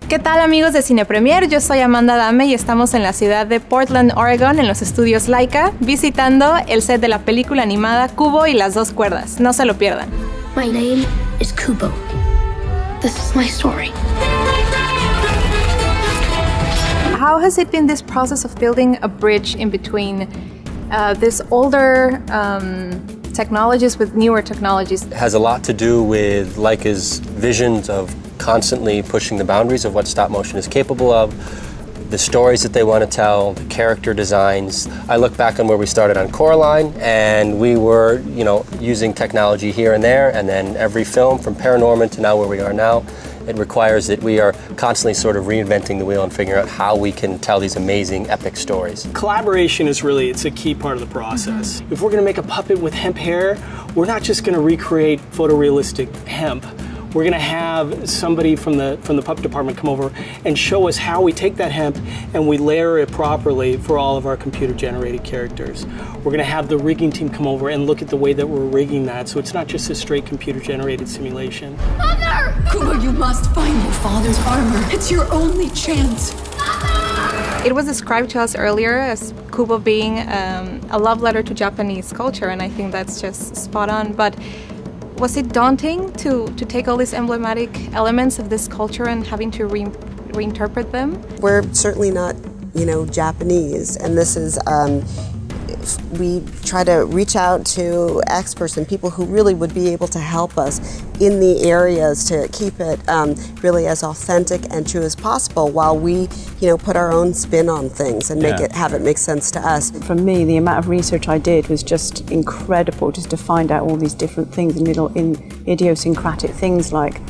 ¿Qué tal amigos de Cine Premier? Yo soy Amanda Dame y estamos en la ciudad de Portland, Oregon, en los estudios Laika, visitando el set de la película animada Kubo y las dos cuerdas. No se lo pierdan. My name is Kubo. This is my story. How has it been this process of building a bridge in between this older technologies with newer technologies? It has a lot to do with Laika's visions of constantly pushing the boundaries of what stop motion is capable of, the stories that they want to tell, the character designs. I look back on where we started on Coraline, and we were, using technology here and there, and then every film from ParaNorman to now where we are now, it requires that we are constantly sort of reinventing the wheel and figuring out how we can tell these amazing epic stories. Collaboration is it's a key part of the process. If we're going to make a puppet with hemp hair, we're not just going to recreate photorealistic hemp. We're going to have somebody from the puppet department come over and show us how we take that hemp and we layer it properly for all of our computer-generated characters. We're going to have the rigging team come over and look at the way that we're rigging that, so it's not just a straight computer-generated simulation. Mother! Kubo, you must find your father's armor. It's your only chance. It was described to us earlier as Kubo being a love letter to Japanese culture, and I think that's just spot on. But was it daunting to take all these emblematic elements of this culture and having to reinterpret them? We're certainly not, Japanese, and this is, we try to reach out to experts and people who really would be able to help us in the areas to keep it really as authentic and true as possible while we, put our own spin on things and have it make sense to us. For me, the amount of research I did was just incredible, just to find out all these different things and little idiosyncratic things like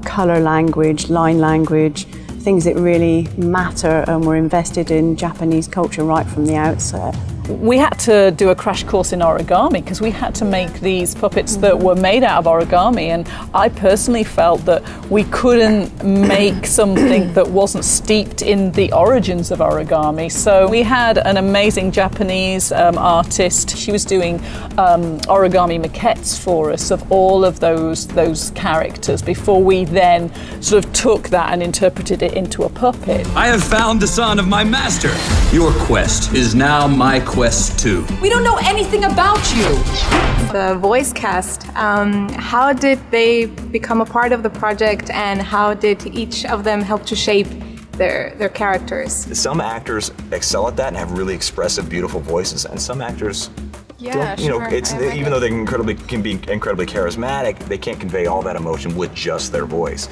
color language, line language, things that really matter and were invested in Japanese culture right from the outset. We had to do a crash course in origami because we had to make these puppets that were made out of origami, and I personally felt that we couldn't make something that wasn't steeped in the origins of origami. So we had an amazing Japanese artist. She was doing origami maquettes for us of all of those characters before we then sort of took that and interpreted it into a puppet. I have found the son of my master. Your quest is now my quest too. We don't know anything about you. The voice cast, how did they become a part of the project, and how did each of them help to shape their characters? Some actors excel at that and have really expressive, beautiful voices, and some actors don't. Even though they can be incredibly charismatic, they can't convey all that emotion with just their voice.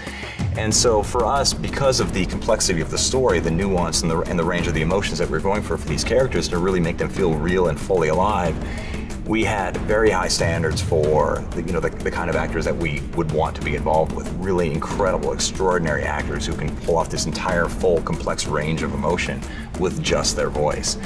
And so for us, because of the complexity of the story, the nuance and the range of the emotions that we're going for these characters to really make them feel real and fully alive, we had very high standards for the kind of actors that we would want to be involved with. Really incredible, extraordinary actors who can pull off this entire full, complex range of emotion with just their voice.